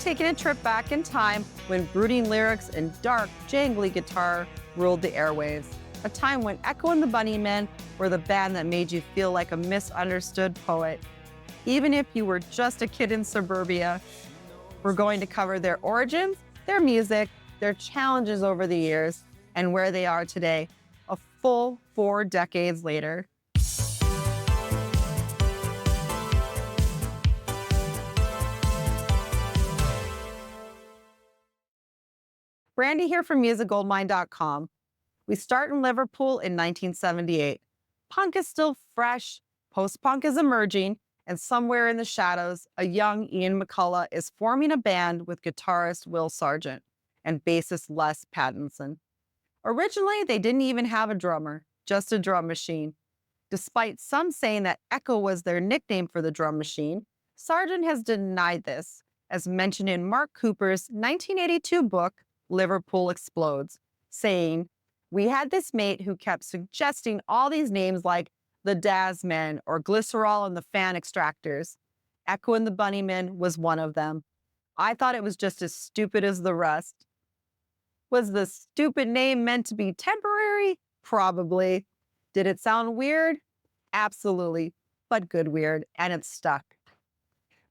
taking a trip back in time when brooding lyrics and dark, jangly guitar ruled the airwaves. A time when Echo and the Bunnymen were the band that made you feel like a misunderstood poet. Even if you were just a kid in suburbia, we're going to cover their origins, their music, their challenges over the years, and where they are today, a full 4 decades later. Brandy here from MusicGoldmine.com. We start in Liverpool in 1978. Punk is still fresh, post-punk is emerging, and somewhere in the shadows, a young Ian McCullough is forming a band with guitarist Will Sargent and bassist Les Pattinson. Originally, they didn't even have a drummer, just a drum machine. Despite some saying that Echo was their nickname for the drum machine, Sargent has denied this, as mentioned in Mark Cooper's 1982 book, Liverpool Explodes, saying, "We had this mate who kept suggesting all these names like the Daz Men or Glycerol and the Fan Extractors. Echo and the Bunnymen was one of them. I thought it was just as stupid as the rest." Was the stupid name meant to be temporary? Probably. Did it sound weird? Absolutely, but good weird, and it stuck.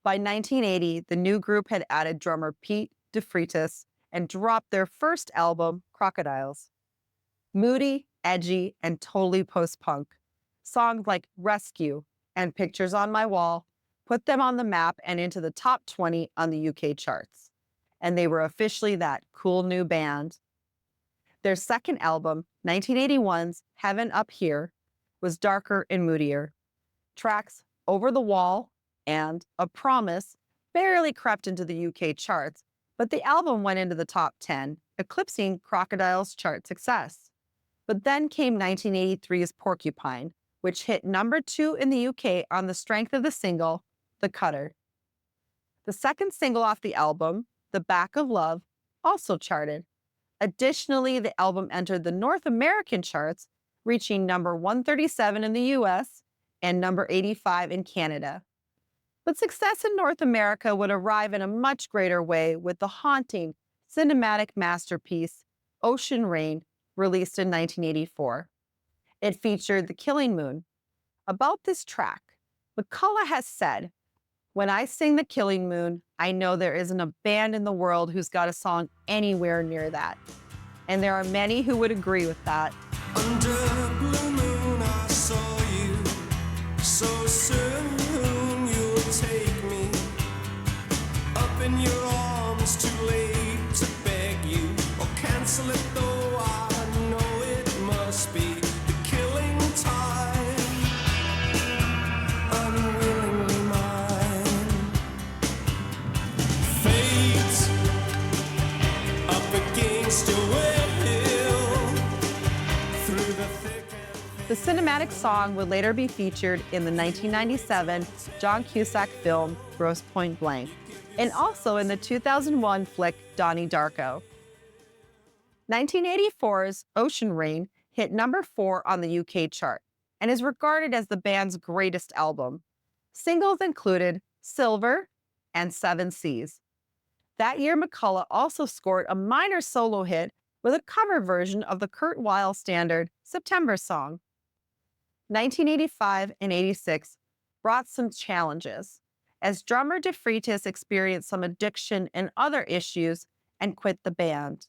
By 1980, the new group had added drummer Pete de Freitas and dropped their first album, Crocodiles. Moody, edgy, and totally post-punk. Songs like Rescue and Pictures on My Wall put them on the map and into the top 20 on the UK charts. And they were officially that cool new band. Their second album, 1981's Heaven Up Here, was darker and moodier. Tracks Over the Wall and A Promise barely crept into the UK charts, but the album went into the top 10, eclipsing Crocodiles' chart success. But then came 1983's Porcupine, which hit number 2 in the UK on the strength of the single, The Cutter. The second single off the album, The Back of Love, also charted. Additionally, the album entered the North American charts, reaching number 137 in the US and number 85 in Canada. But success in North America would arrive in a much greater way with the haunting, cinematic masterpiece, Ocean Rain, released in 1984. It featured The Killing Moon. About this track, McCullough has said, "When I sing The Killing Moon, I know there isn't a band in the world who's got a song anywhere near that." And there are many who would agree with that. Under a blue moon I saw you, so soon you'll take me up in your arms, too late to beg you or cancel it, though I know it must be the killing time, unwillingly mine. Fate up against your will. The cinematic song would later be featured in the 1997 John Cusack film Grosse Pointe Blank, and also in the 2001 flick Donnie Darko. 1984's Ocean Rain hit number 4 on the UK chart and is regarded as the band's greatest album. Singles included Silver and 7 Seas. That year, McCullough also scored a minor solo hit with a cover version of the Kurt Weill standard September song. 1985 and 86 brought some challenges, as drummer de Freitas experienced some addiction and other issues and quit the band.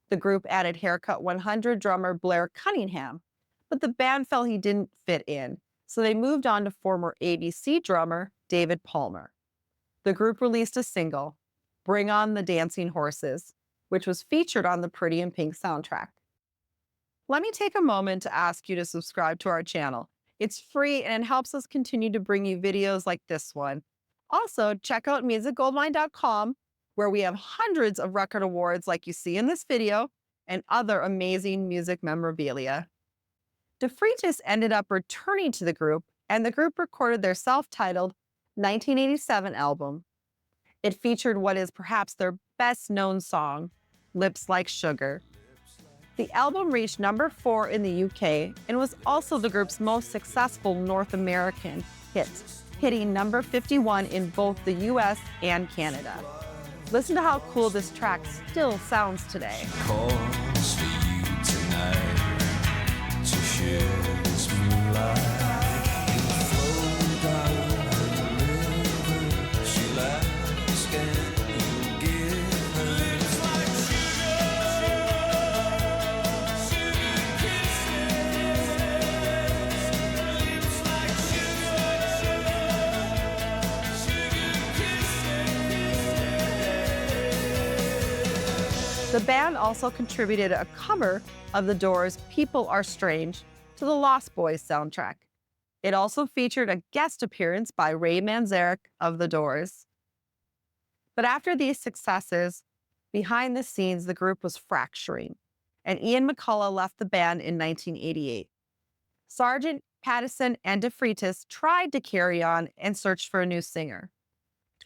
The group added Haircut 100 drummer Blair Cunningham, but the band felt he didn't fit in, so they moved on to former ABC drummer David Palmer. The group released a single, Bring On the Dancing Horses, which was featured on the Pretty in Pink soundtrack. Let me take a moment to ask you to subscribe to our channel. It's free and it helps us continue to bring you videos like this one. Also, check out MusicGoldmine.com, where we have hundreds of record awards like you see in this video and other amazing music memorabilia. De Freitas ended up returning to the group, and the group recorded their self-titled 1987 album. It featured what is perhaps their best-known song, Lips Like Sugar. The album reached number 4 in the UK and was also the group's most successful North American hit, hitting number 51 in both the US and Canada. Listen to how cool this track still sounds today. Calls for you tonight to share this moonlight. You flow down the river, she'll ask and you give her lips like sugar kisses. Lips like sugar kisses. The band also contributed a cover of The Doors' People Are Strange to the Lost Boys soundtrack. It also featured a guest appearance by Ray Manzarek of The Doors. But after these successes, behind the scenes, the group was fracturing, and Ian McCullough left the band in 1988. Sargent, Pattinson, and de Freitas tried to carry on and search for a new singer.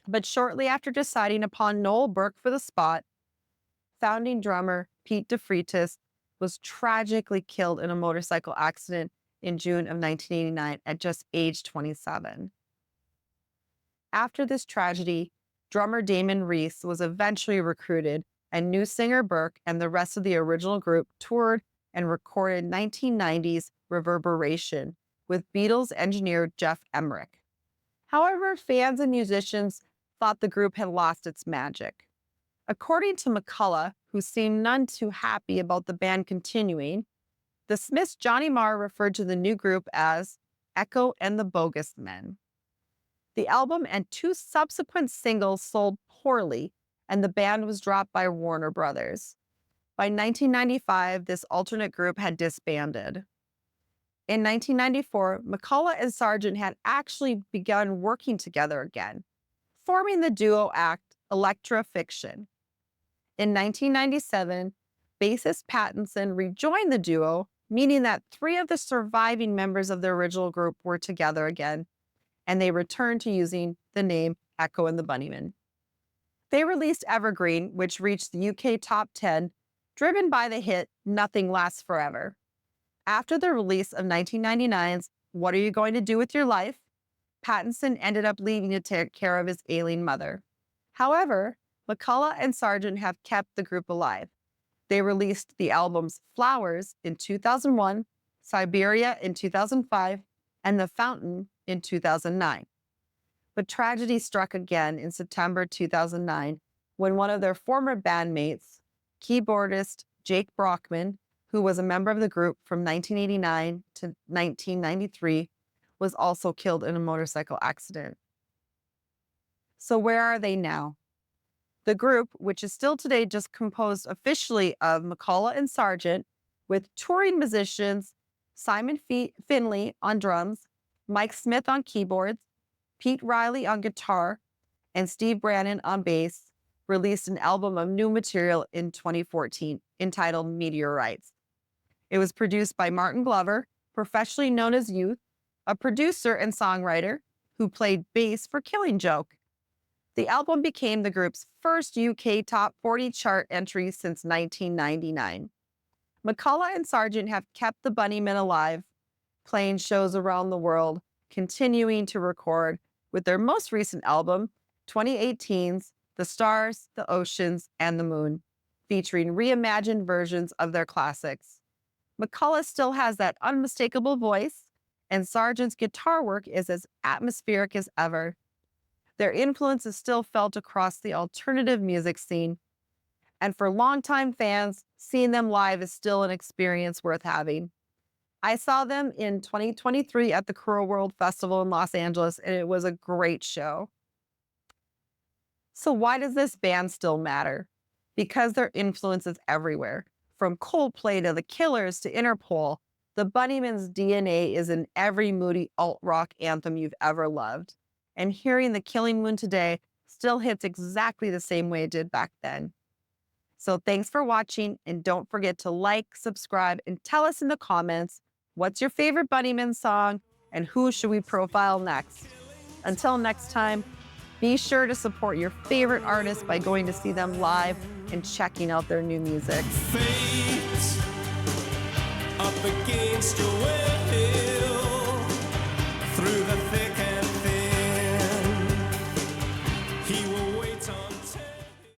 But shortly after deciding upon Noel Burke for the spot, founding drummer Pete de Freitas was tragically killed in a motorcycle accident in June of 1989 at just age 27. After this tragedy, drummer Damon Reese was eventually recruited, and new singer Burke and the rest of the original group toured and recorded 1990's Reverberation with Beatles engineer Jeff Emerick. However, fans and musicians thought the group had lost its magic. According to McCullough, who seemed none too happy about the band continuing, the Smiths' Johnny Marr referred to the new group as Echo and the Bogus Men. The album and 2 subsequent singles sold poorly, and the band was dropped by Warner Brothers. By 1995, this alternate group had disbanded. In 1994, McCullough and Sargent had actually begun working together again, forming the duo act Electra Fiction. In 1997, bassist Pattinson rejoined the duo, meaning that 3 of the surviving members of the original group were together again, and they returned to using the name Echo and the Bunnymen. They released Evergreen, which reached the UK top 10, driven by the hit Nothing Lasts Forever. After the release of 1999's What Are You Going to Do With Your Life?, Pattinson ended up leaving to take care of his ailing mother. However, McCullough and Sargent have kept the group alive. They released the albums Flowers in 2001, Siberia in 2005, and The Fountain in 2009. But tragedy struck again in September 2009 when one of their former bandmates, keyboardist Jake Brockman, who was a member of the group from 1989 to 1993, was also killed in a motorcycle accident. So where are they now? The group, which is still today just composed officially of McCullough and Sargent, with touring musicians Simon Finley on drums, Mike Smith on keyboards, Pete Riley on guitar, and Steve Brannon on bass, released an album of new material in 2014 entitled Meteorites. It was produced by Martin Glover, professionally known as Youth, a producer and songwriter who played bass for Killing Joke. The album became the group's first UK Top 40 chart entry since 1999. McCullough and Sargent have kept the Bunnymen alive, playing shows around the world, continuing to record, with their most recent album, 2018's The Stars, the Oceans, and the Moon, featuring reimagined versions of their classics. McCullough still has that unmistakable voice, and Sargent's guitar work is as atmospheric as ever. Their influence is still felt across the alternative music scene, and for longtime fans, seeing them live is still an experience worth having. I saw them in 2023 at the Cruel World Festival in Los Angeles, and it was a great show. So why does this band still matter? Because their influence is everywhere. From Coldplay to The Killers to Interpol, the Bunnymen's DNA is in every moody alt-rock anthem you've ever loved. And hearing The Killing Moon today still hits exactly the same way it did back then. So thanks for watching, and don't forget to like, subscribe, and tell us in the comments what's your favorite Bunnymen song and who should we profile next. Until next time, be sure to support your favorite artists by going to see them live and checking out their new music. Fate up against your will.